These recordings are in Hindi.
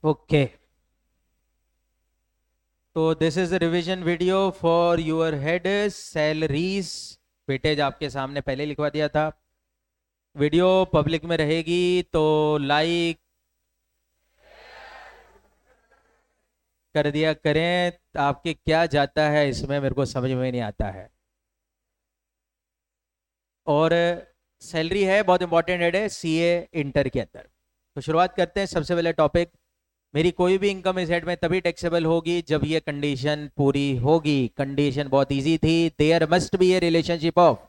ओके, तो this is revision video for your head salaries. Weightage आपके सामने पहले लिखवा दिया था। वीडियो पब्लिक में रहेगी तो लाइक कर दिया करें। आपके क्या जाता है इसमें, मेरे को समझ में नहीं आता है। और सैलरी है बहुत इंपॉर्टेंट हेड है सीए इंटर के अंदर। तो शुरुआत करते हैं। सबसे पहले टॉपिक, मेरी कोई भी इनकम इस हेड में तभी टैक्सेबल होगी जब ये कंडीशन पूरी होगी। कंडीशन बहुत इजी थी, there must be a relationship of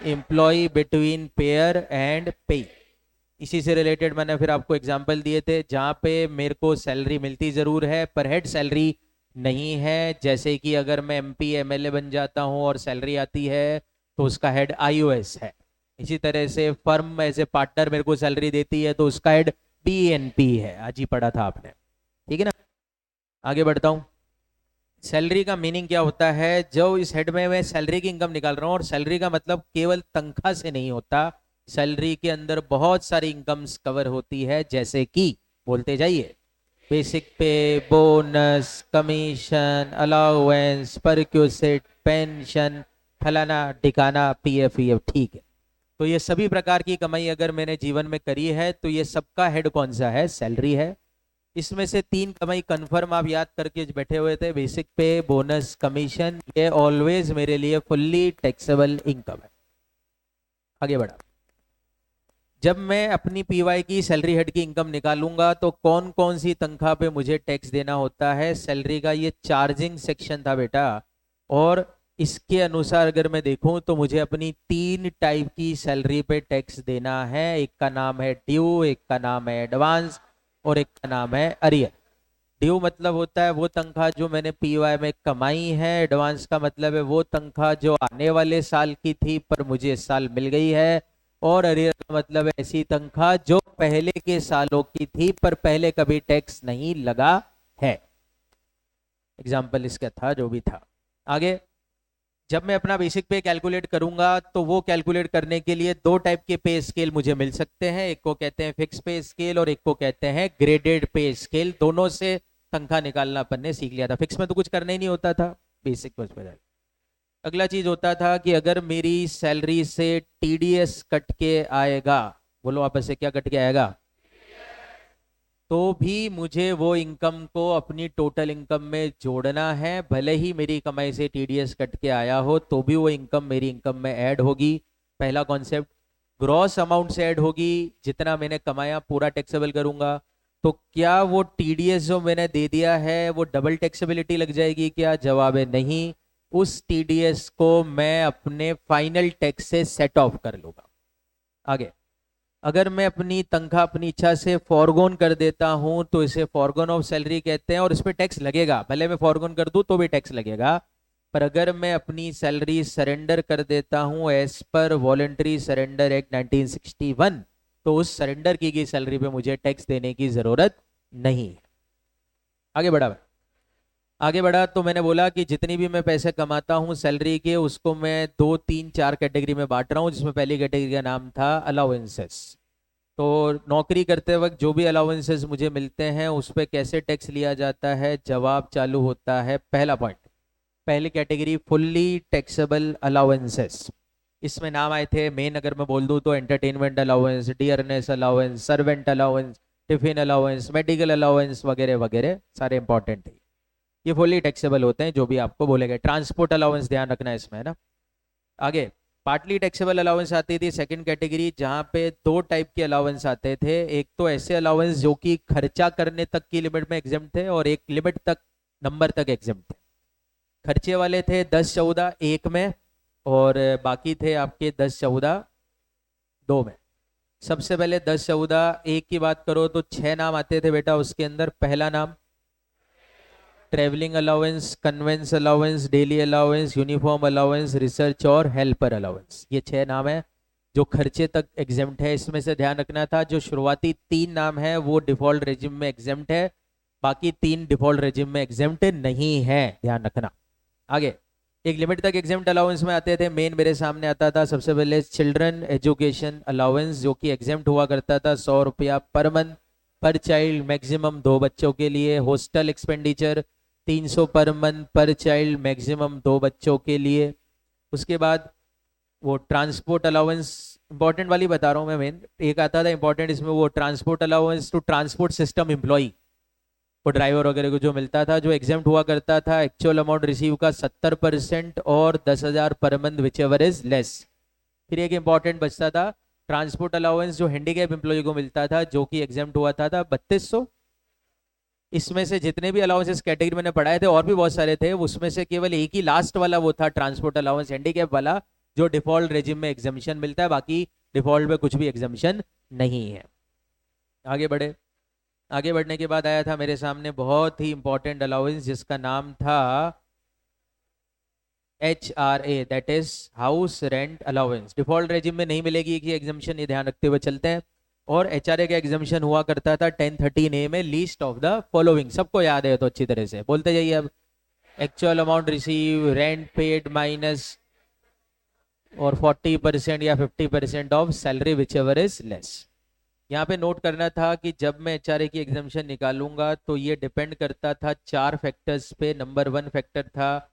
employ between payer and pay. इसी से रिलेटेड मैंने फिर आपको एग्जांपल दिए थे जहां पे मेरे को सैलरी मिलती जरूर है पर हेड सैलरी नहीं है। जैसे कि अगर मैं एमपी एमएलए बन जाता हूं और सैलरी आती है तो उसका हेड आईओएस है। इसी तरह से फर्म एज ए पार्टनर मेरे को सैलरी देती है तो उसका हेड पीएनपी है। आज ही पढ़ा था आपने, ठीक है ना। आगे बढ़ता हूं। सैलरी का मीनिंग क्या होता है? जो इस हेड में मैं सैलरी की इनकम निकाल रहा हूं, और सैलरी का मतलब केवल तनख्वाह से नहीं होता। सैलरी के अंदर बहुत सारी इनकम्स कवर होती है, जैसे कि बोलते जाइए, बेसिक पे, बोनस, कमीशन, अलाउंस, परक्यूसिट, पेंशन, फलाना ठिकाना, पीएफ ईएफ, ठीक है। तो ये सभी प्रकार की कमाई अगर मैंने जीवन में करी है तो ये सबका हेड कौन सा है? सैलरी है। इसमें से तीन कमाई कंफर्म आप याद करके बैठे हुए थे, बेसिक पे, बोनस, कमीशन। ये ऑलवेज मेरे लिए फुल्ली टैक्सेबल इनकम है। आगे बढ़ा। जब मैं अपनी पीवाई की सैलरी हेड की इनकम निकालूंगा तो कौन कौन सी तनख्वाह पे मुझे टैक्स देना होता है? सैलरी का ये चार्जिंग सेक्शन था बेटा। और इसके अनुसार अगर मैं देखूं तो मुझे अपनी तीन टाइप की सैलरी पे टैक्स देना है। एक का नाम है ड्यू, एक का नाम है एडवांस, और एक का नाम है अरियर। ड्यू मतलब होता है वो तनख्वाह जो मैंने पीवाई में कमाई है। एडवांस का मतलब है वो तनख्वाह जो आने वाले साल की थी पर मुझे इस साल मिल गई है। और अरियर का मतलब है ऐसी तनख्वाह जो पहले के सालों की थी पर पहले कभी टैक्स नहीं लगा है। एग्जाम्पल इसका था जो भी था। आगे, जब मैं अपना बेसिक पे कैलकुलेट करूंगा तो वो कैलकुलेट करने के लिए दो टाइप के पे स्केल मुझे मिल सकते हैं। एक को कहते हैं फिक्स पे स्केल और एक को कहते हैं ग्रेडेड पे स्केल। दोनों से तनख्वाह निकालना अपन ने सीख लिया था। फिक्स में तो कुछ करना ही नहीं होता था, बेसिक बस में। अगला चीज होता था कि अगर मेरी सैलरी से टीडीएस कट के आएगा, बोलो आपस से क्या कट के आएगा, तो भी मुझे वो इनकम को अपनी टोटल इनकम में जोड़ना है। भले ही मेरी कमाई से टीडीएस कट के आया हो तो भी वो इनकम मेरी इनकम में ऐड होगी। पहला कॉन्सेप्ट, ग्रॉस अमाउंट से ऐड होगी। जितना मैंने कमाया पूरा टैक्सेबल करूंगा। तो क्या वो टीडीएस जो मैंने दे दिया है वो डबल टैक्सेबिलिटी लग जाएगी क्या? जवाब है नहीं। उस टीडीएस को मैं अपने फाइनल टैक्स से सेट ऑफ कर लूंगा। आगे, अगर मैं अपनी तनख्वाह अपनी इच्छा से फॉरगोन कर देता हूं तो इसे फॉरगोन ऑफ सैलरी कहते हैं और इस पे टैक्स लगेगा। भले मैं फॉरगोन कर दूं तो भी टैक्स लगेगा। पर अगर मैं अपनी सैलरी सरेंडर कर देता हूं as per voluntary surrender act 1961, तो उस सरेंडर की गई सैलरी पे मुझे टैक्स देने की जरूरत नहीं है। आगे बढ़ा। आगे बढ़ा तो मैंने बोला कि जितनी भी मैं पैसे कमाता हूं सैलरी के, उसको मैं दो तीन चार कैटेगरी में बांट रहा हूं, जिसमें पहली कैटेगरी का नाम था अलाउंसेस। तो नौकरी करते वक्त जो भी अलाउंसेस मुझे मिलते हैं उस पर कैसे टैक्स लिया जाता है? जवाब चालू होता है पहला पॉइंट। पहली कैटेगरी फुल्ली टैक्सेबल अलाउंसेस। इसमें नाम आए थे मेन, अगर मैं बोल दूं तो entertainment allowance, dearness allowance, servant allowance, tiffin allowance, medical allowance वगैरह वगैरह सारे इंपॉर्टेंट थे। ये फुल्ली टैक्सेबल होते हैं जो भी आपको बोलेगा। ट्रांसपोर्ट अलाउंस ध्यान रखना है इसमें, है ना। आगे, पार्टली टैक्सेबल अलाउंस आती थी सेकंड कैटेगरी, जहां पे दो टाइप के अलाउंस आते थे। एक तो ऐसे अलाउंस जो कि खर्चा करने तक की लिमिट में एग्जेम्प्ट थे और एक लिमिट तक, नंबर तक एग्जेम्प्ट थे। खर्चे वाले थे 10-14 एक में, और बाकी थे आपके 10-14 दो में। सबसे पहले 10-14 एक की बात करो तो छह नाम आते थे बेटा उसके अंदर। पहला नाम travelling allowance, convince allowance, daily allowance, uniform allowance, research और हेल्पर अलाउंस। ये छह नाम है जो खर्चे तक एग्जेम्प्ट है। इसमें से ध्यान रखना था जो शुरुआती तीन नाम है वो डिफॉल्ट रेजिम में एग्जेम्प्ट है, बाकी तीन डिफॉल्ट रेजिम में एग्जेम्प्ट नहीं है, ध्यान रखना। आगे, एक लिमिट तक एग्जेम्प्ट अलाउंस में आते थे। मेन मेरे सामने आता था सबसे पहले चिल्ड्रन एजुकेशन अलाउंस, जो कि एग्जेम्प्ट हुआ करता था 100 रुपया पर मंथ। पर चाइल्ड मैक्सिमम 2 बच्चों के लिए, हॉस्टल एक्सपेंडिचर 300 पर मंथ पर चाइल्ड मैक्सिमम 2 बच्चों के लिए। उसके बाद वो ट्रांसपोर्ट अलाउंस, इंपॉर्टेंट वाली बता रहा हूँ मैं मेन, एक आता था इंपॉर्टेंट इसमें, वो transport allowance to transport system employee, वो ड्राइवर वगैरह को जो मिलता था, जो एग्जेम्प्ट हुआ करता था एक्चुअल अमाउंट रिसीव का 70% और 10,000 per month which ever is less. फिर एक इंपॉर्टेंट बचता था ट्रांसपोर्ट अलाउंस जो हैंडीकैप एम्प्लॉय को मिलता था, जो कि एग्जेम्प्ट हुआ था 3200। इसमें से जितने भी अलाउंसेस कैटेगरी मैंने पढ़ाए थे और भी बहुत सारे थे, उसमें से केवल एक ही लास्ट वाला वो था ट्रांसपोर्ट अलाउंस हैंडीकैप वाला, जो डिफॉल्ट रेजिम में एग्जामिशन मिलता है, बाकी डिफॉल्ट में कुछ भी एग्जामिशन नहीं है। आगे बढ़े। आगे बढ़ने के बाद आया था मेरे सामने बहुत ही इंपॉर्टेंट अलाउंस जिसका नाम था HRA, that is house rent allowance. Default regime में नहीं मिलेगी कि एग्जामिशन, ये ध्यान रखते हुए चलते हैं। और HRA का एग्जामिशन हुआ करता था 1013A में, लीस्ट ऑफ द फॉलोइंग, सबको याद है तो अच्छी तरह से बोलते जाइए। अब actual amount receive, rent paid minus और 40% या 50% of salary which ever is less. यहाँ पे नोट करना था कि जब मैं HRA की एग्जामिशन निकालूंगा तो ये डिपेंड करता था 4 फैक्टर्स पे। नंबर 1 फैक्टर था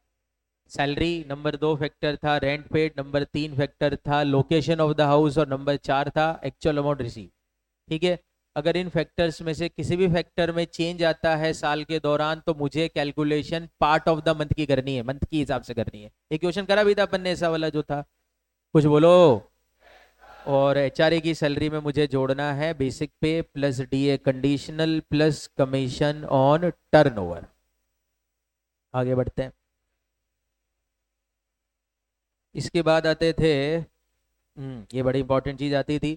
सैलरी, नंबर 2 फैक्टर था रेंट पेड, नंबर 3 फैक्टर था लोकेशन ऑफ द हाउस, और नंबर 4 था एक्चुअल अमाउंट रिसीव। ठीक है, अगर इन फैक्टर्स में से किसी भी फैक्टर में चेंज आता है साल के दौरान, तो मुझे calculation part of the month की करनी है, मंथ की हिसाब से करनी है। एक क्वेश्चन करा भी था अपन ने ऐसा वाला जो था, कुछ बोलो। और HRA की सैलरी में मुझे जोड़ना है बेसिक पे plus DA conditional plus commission on turnover. आगे बढ़ते हैं। इसके बाद आते थे, ये बड़ी इंपॉर्टेंट चीज आती थी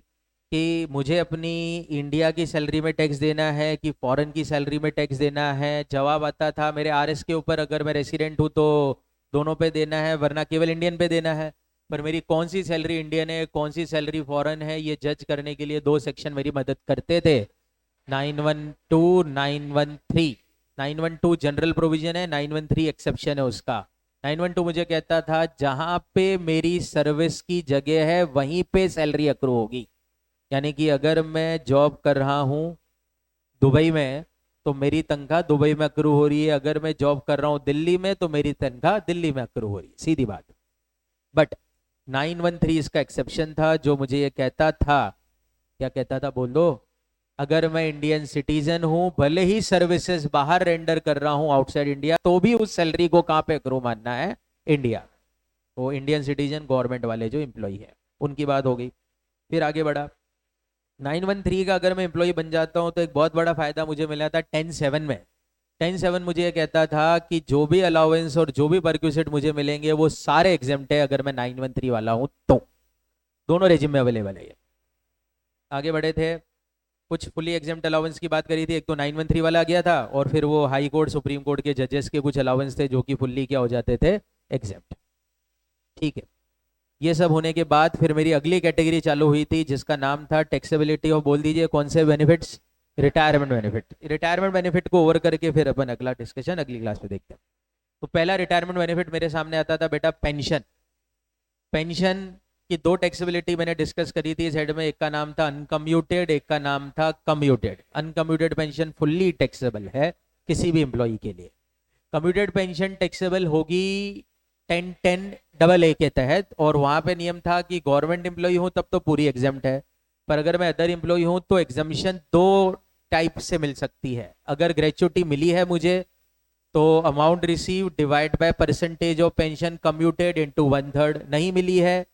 कि मुझे अपनी इंडिया की सैलरी में टैक्स देना है कि फॉरेन की सैलरी में टैक्स देना है। जवाब आता था मेरे RS के ऊपर, अगर मैं रेसिडेंट हूँ तो दोनों पे देना है, वरना केवल इंडियन पे देना है। पर मेरी कौन सी सैलरी इंडियन है, कौन सी सैलरी फॉरेन है, ये जज करने के लिए 2 सेक्शन मेरी मदद करते थे, 912 913। 912 जनरल प्रोविजन है, 913 एक्सेप्शन है उसका। 912 मुझे कहता था जहां पे मेरी सर्विस की जगह है वहीं पे सैलरी अक्रू होगी। यानी कि अगर मैं जॉब कर रहा हूं दुबई में तो मेरी तनख्वाह दुबई में अक्रू हो रही है, अगर मैं जॉब कर रहा हूं दिल्ली में तो मेरी तनख्वाह दिल्ली में अक्रू हो रही है, सीधी बात। बट 913 इसका एक्सेप्शन था, जो मुझे ये कहता था, क्या कहता था बोल दो, अगर मैं इंडियन सिटीजन हूं, भले ही सर्विसेज बाहर रेंडर कर रहा हूं आउटसाइड इंडिया, तो भी उस सैलरी को कहां पे अक्रू मानना है, इंडिया। वो इंडियन सिटीजन गवर्नमेंट वाले जो एम्प्लॉय है उनकी बात हो गई। फिर आगे बढ़ा, 913 का अगर मैं एम्प्लॉय बन जाता हूं तो एक बहुत बड़ा फायदा मुझे मिला था 10-7 में। 10-7 मुझे ये कहता था कि जो भी अलाउंस और जो भी परक्यूसिट मुझे मिलेंगे वो सारे एग्जेम्प्ट है अगर मैं 913 वाला हूं तो। दोनों रेजिम में अवेलेबल है ये। आगे बढ़े थे, कुछ फुली एग्जेम्प्ट अलाउंस की बात करी थी, एक तो 913 वाला आ गया था, और फिर वो हाई कोर्ट सुप्रीम कोर्ट के जजेस के कुछ अलाउंस थे जो कि फुल्ली क्या हो जाते थे, एग्जेम्प्ट। ठीक है, ये सब होने के बाद फिर मेरी अगली कैटेगरी चालू हुई थी जिसका नाम था टैक्सेबिलिटी ऑफ, बोल दीजिए कौन से बेनिफिट्स, रिटायरमेंट बेनिफिट। रिटायरमेट बेनिफिट को ओवर करके फिर अपन अगला डिस्कशन अगली क्लास में देखते हैं। तो पहला रिटायरमेंट बेनिफिट मेरे सामने आता था बेटा पेंशन। पेंशन की 2 टैक्सेबिलिटी मैंने डिस्कस करी थी इस हेड में, एक का नाम था अनकम्यूटेड, एक का नाम था commuted. Uncommuted pension fully taxable है किसी भी एम्प्लॉय के लिए। कम्यूटेड पेंशन टैक्सेबल होगी 1010AA के तहत, और वहां पे नियम था कि गवर्नमेंट एम्प्लॉय हूं तब तो पूरी एग्जाम्प्ट है, पर अगर मैं अदर एम्प्लॉय हूं तो एग्जामिशन 2 टाइप से मिल सकती है। अगर ग्रेचुटी मिली है मुझे तो amount receive divide by percentage of pension commuted into 1/3, नहीं मिली है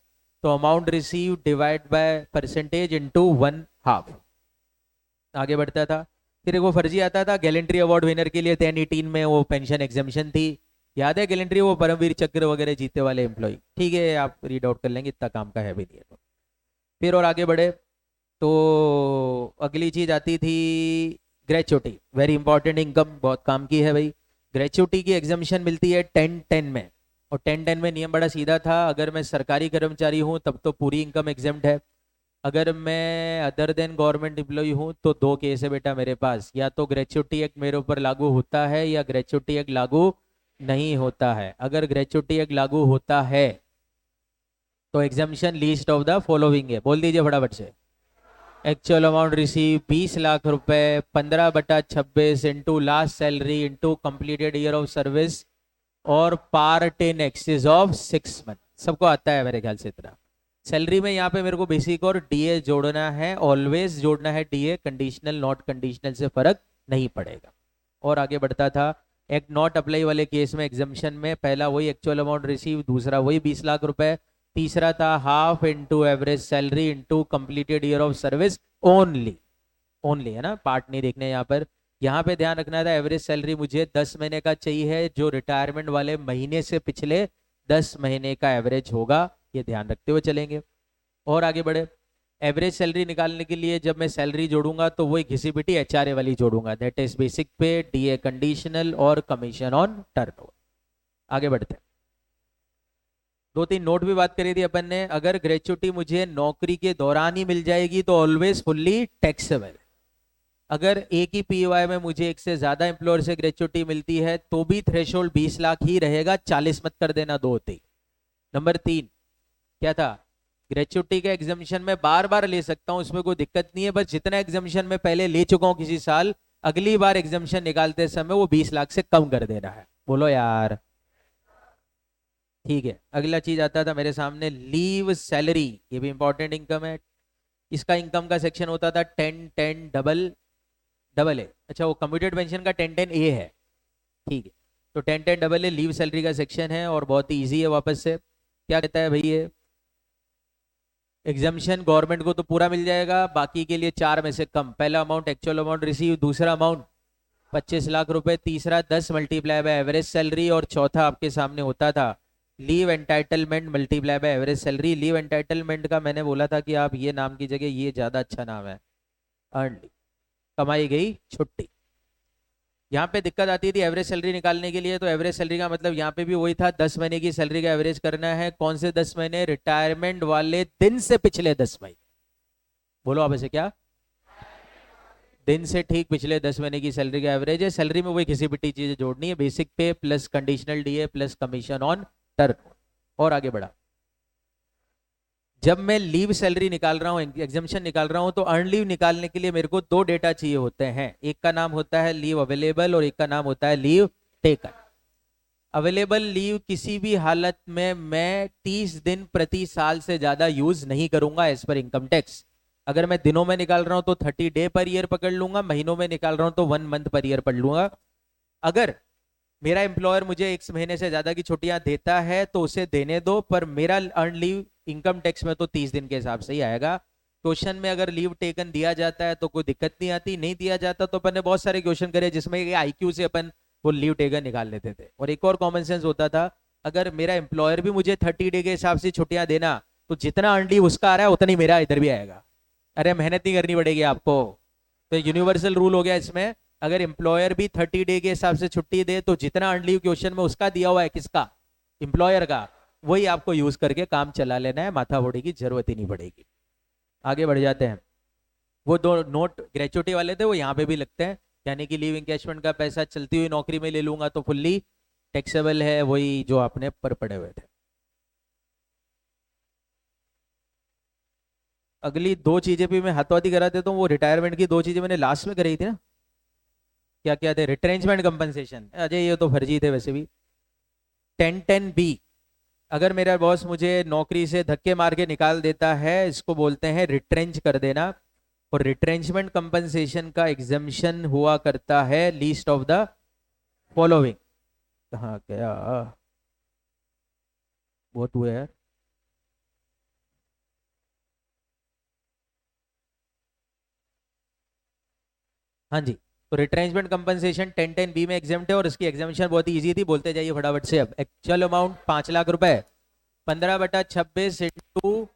तो amount receive divide by percentage into 1/2। आगे बढ़ता था, फिर वो फर्जी आता था गैलेंट्री अवार्ड विनर के लिए 1018 में वो पेंशन एग्जामिशन थी। याद है गैलेंट्री, वो परमवीर चक्र वगैरह जीते वाले एम्प्लॉय, ठीक है आप रीड आउट कर लेंगे, इतना काम का है भी नहीं है तो। फिर और आगे बढ़े तो अगली चीज आती थी ग्रेचुटी, वेरी इंपॉर्टेंट, इनकम बहुत काम की है भाई। ग्रेचुटी की एग्जामिशन मिलती है 1010 में, और 1010 में नियम बड़ा सीधा था, अगर मैं सरकारी कर्मचारी हूं तब तो पूरी इनकम एग्जाम्प्ट है, अगर मैं अदर देन गवर्नमेंट एम्प्लॉय हूं तो 2 केस है बेटा मेरे पास, या तो ग्रेचुटी एक्ट मेरे ऊपर लागू होता है या ग्रेचुटी एक्ट लागू नहीं होता है। अगर ग्रेचुटी एक्ट लागू होता है तो exemption least of the following है, बोल दीजिए फटाफट से, एक्चुअल अमाउंट रिसीव 20 लाख रुपए, 15/26 into last salary into completed year of service और part in excess of 6 month. सबको आता है मेरे ख्याल से इतना। सैलरी में यहाँ पे मेरे को बेसिक और डीए जोड़ना है, ऑलवेज जोड़ना है डीए, कंडीशनल नॉट कंडीशनल से फर्क नहीं पड़ेगा। और आगे बढ़ता था, एक्ट नॉट अप्लाई वाले केस में एग्जाम्शन में पहला वही एक्चुअल अमाउंट रिसीव, दूसरा वही 20 लाख रुपए, तीसरा था half into average salary into completed year of service only. Only है ना, पार्ट नहीं देखने यहाँ पर। यहाँ पे ध्यान रखना था एवरेज सैलरी मुझे 10 महीने का चाहिए, जो रिटायरमेंट वाले महीने से पिछले 10 महीने का एवरेज होगा, ये ध्यान रखते हुए चलेंगे। और आगे बढ़े, एवरेज सैलरी निकालने के लिए जब मैं सैलरी जोड़ूंगा तो वही घिसी पिटी एचआरए वाली जोड़ूंगा, दैट इज बेसिक पे, डीए कंडीशनल और कमीशन ऑन टर्नओवर। आगे बढ़ते हैं, 2-3 नोट भी बात करी थी अपन ने। अगर ग्रेचुटी मुझे नौकरी के दौरान ही मिल जाएगी तो ऑलवेज फुल्ली टैक्सेबल। अगर एक ही पीवाई में मुझे एक से ज्यादा एम्प्लॉयर से ग्रेचुटी मिलती है तो भी थ्रेशोल्ड 20 लाख ही रहेगा, 40 मत कर देना, 2 होते ही। नंबर 3 क्या था, ग्रेचुटी के एग्जामिशन में बार बार ले सकता हूं, उसमें कोई दिक्कत नहीं है, बस जितना एग्जामिशन में पहले ले चुका हूं किसी साल, अगली बार एग्जामिशन निकालते समय वो 20 लाख से कम कर देना है। बोलो यार, ठीक है। अगला चीज आता था मेरे सामने, लीव सैलरी, ये भी इंपॉर्टेंट इनकम है। इसका इनकम का सेक्शन होता था 10-10 डबल डबल ए। अच्छा, वो कम्प्यूटेड पेंशन का 10-10 ए है, ठीक है। तो 10-10 डबल ए लीव सैलरी का सेक्शन है और बहुत ही ईजी है। वापस से क्या कहता है भाई, ये एग्जामिशन गवर्नमेंट को तो पूरा मिल जाएगा, बाकी के लिए 4 में से कम। पहला अमाउंट एक्चुअल अमाउंट रिसीव, दूसरा अमाउंट 25 लाख रुपए, तीसरा 10 मल्टीप्लाई बाय एवरेज सैलरी और चौथा आपके सामने होता था leave entitlement multiply by average salary. Leave entitlement का मैंने बोला था कि आप ये नाम की जगह ये ज्यादा अच्छा नाम है, अर्न लीव, कमाई गई छुट्टी। यहाँ पे दिक्कत आती थी एवरेज सैलरी निकालने के लिए, तो एवरेज सैलरी का मतलब यहाँ पे भी वही था, 10 महीने की सैलरी का एवरेज करना है। कौन से 10 महीने, रिटायरमेंट वाले दिन से पिछले 10 महीने। बोलो आप ऐसे क्या, दिन से ठीक पिछले 10 महीने की सैलरी का एवरेज है। सैलरी में वही घिसी पिटी चीजें जोड़नी है, बेसिक पे plus conditional DA plus commission on turn. और आगे बढ़ा, जब मैं लीव सैलरी निकाल रहा हूं, एग्जामिशन निकाल रहा हूं, तो अर्न लीव निकालने के लिए मेरे को 2 डेटा चाहिए होते हैं। एक का नाम होता है लीव अवेलेबल और एक का नाम होता है लीव टेकन। अवेलेबल लीव किसी भी हालत में मैं 30 दिन प्रति साल से ज्यादा यूज नहीं करूंगा एज पर इनकम टैक्स। अगर मैं दिनों में निकाल रहा हूं तो 30 डे पर ईयर पकड़ लूंगा, महीनों में निकाल रहा हूं तो 1 मंथ पर ईयर पढ़ लूंगा। अगर मेरा एम्प्लॉयर मुझे 1 महीने से ज्यादा की छुट्टियां देता है तो उसे देने दो, पर मेरा अर्न लीव इनकम टैक्स में तो 30 दिन के हिसाब से ही आएगा। क्वेश्चन में अगर लीव टेकन दिया जाता है तो कोई दिक्कत नहीं आती, नहीं दिया जाता तो अपन ने बहुत सारे क्वेश्चन करे जिसमें आईक्यू से अपन वो लीव टेकन निकाल लेते थे। और एक और कॉमन सेंस होता था, अगर मेरा एम्प्लॉयर भी मुझे 30 डे के हिसाब से छुट्टियां देना, तो जितना अर्न लीव उसका आ रहा है उतना ही मेरा इधर भी आएगा। अरे मेहनत नहीं करनी पड़ेगी आपको, तो यूनिवर्सल रूल हो गया इसमें। अगर एम्प्लॉयर भी 30 डे के हिसाब से छुट्टी दे तो जितना अर्न लीव क्वेश्चन में उसका दिया हुआ है, किसका, एम्प्लॉयर का, वही आपको यूज करके काम चला लेना है, माथा फोड़ी की जरूरत ही नहीं पड़ेगी। आगे बढ़ जाते हैं, वो 2 नोट ग्रेचुटी वाले थे वो यहाँ पे भी लगते हैं, यानी कि लीव इंकैशमेंट का पैसा चलती हुई नौकरी में ले लूंगा तो फुल्ली टैक्सेबल है, वही जो आपने पर पड़े हुए थे। अगली 2 चीजें भी मैं हाथों हाथी करा देता हूँ, वो रिटायरमेंट की 2 चीजें मैंने लास्ट में कराई थी ना, क्या क्या थे, रिट्रेंचमेंट कंपनसेशन, अजय ये तो फर्जी थे वैसे भी। 10-10 बी, अगर मेरा बॉस मुझे नौकरी से धक्के मार के निकाल देता है, इसको बोलते हैं रिट्रेंच कर देना। और रिट्रेंचमेंट कंपनसेशन का एग्जामिशन हुआ करता है लीस्ट ऑफ द फॉलोइंग। कहाँ गया, बहुत हुआ यार, हाँ जी। तो रिट्रेंचमेंट कंपनसेशन 10-10 बी में एग्जाम्प्ट है और इसकी एग्जामिशन बहुत ही ईजी थी, बोलते जाइए फटाफट से। अब एक्चुअल अमाउंट 5 लाख रुपए, 15/26 into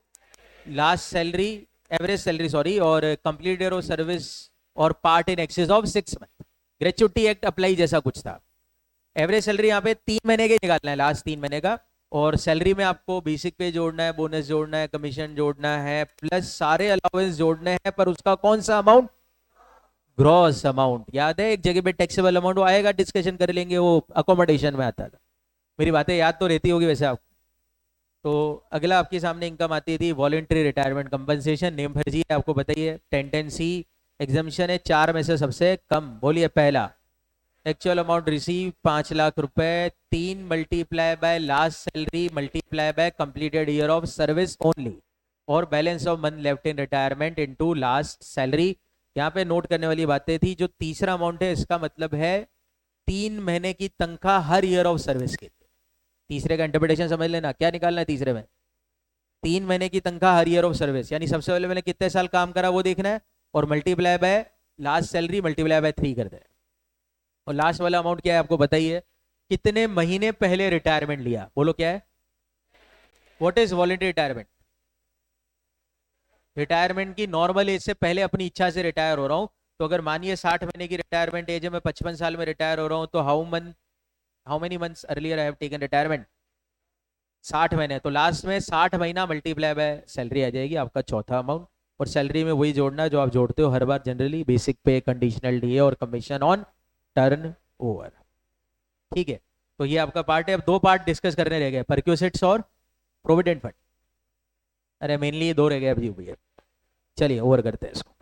last salary, average salary sorry, और कंप्लीट ईयर ऑफ सर्विस और part in excess of 6 month. Gratuity act apply जैसा कुछ था। एवरेज सैलरी यहाँ पे 3 महीने के निकालना है, लास्ट 3 महीने का। और सैलरी में आपको बेसिक पे जोड़ना है, बोनस जोड़ना है, कमीशन जोड़ना है, प्लस सारे अलाउंस जोड़ने हैं, पर उसका कौन सा अमाउंट, ग्रॉस अमाउंट। याद है एक जगह पे टैक्सेबल अमाउंट, वो आएगा, डिस्कशन कर लेंगे, वो अकोमोडेशन में आता था। मेरी बातें याद तो रहती होगी वैसे आपको। तो अगला आपके सामने इनकम आती थी वॉलेंट्री रिटायरमेंट कंपनसेशन, नेम भरजिए, आपको बताइए। टेंडेंसी एग्जामिशन है, 4 में से सबसे कम। बोलिए पहला, एक्चुअल अमाउंट रिसीव 5 लाख रुपए, 3 multiply by last salary multiply by completed year of service only, और balance of month left in retirement into last salary. यहाँ पे नोट करने वाली बातें थी, जो तीसरा अमाउंट है इसका मतलब है 3 महीने की तनख्वाह हर ईयर ऑफ सर्विस के लिए। तीसरे का इंटरप्रिटेशन समझ लेना, क्या निकालना है तीसरे में, 3 महीने की तनख्वाह हर ईयर ऑफ सर्विस, यानी सबसे पहले मैंने कितने साल काम करा वो देखना है, और multiply by last salary multiply bye 3 कर देना है। और लास्ट वाला अमाउंट क्या है आपको बताइए, कितने महीने पहले रिटायरमेंट लिया, बोलो क्या है, what is voluntary retirement. Retirement की नॉर्मल एज से पहले अपनी इच्छा से रिटायर हो रहा हूं, तो अगर मानिए 60 महीने की रिटायरमेंट एज है, मैं 55 साल में रिटायर हो रहा हूं, तो how many months earlier I have taken retirement, 60 महीने। तो लास्ट में 60 महीना मल्टीप्लाई बाय सैलरी आ जाएगी, आपका चौथा अमाउंट। और सैलरी में वही जोड़ना जो आप जोड़ते हो हर बार जनरली, बेसिक पे, कंडीशनल डीए और कमीशन ऑन टर्न ओवर। ठीक है, तो ये आपका पार्ट है। अब 2 पार्ट डिस्कस करने रह गए, परक्यूसिट्स और प्रोविडेंट फंड। अरे मेनली ये 2 रह गए अभी भैया। चलिए ओवर करते हैं इसको।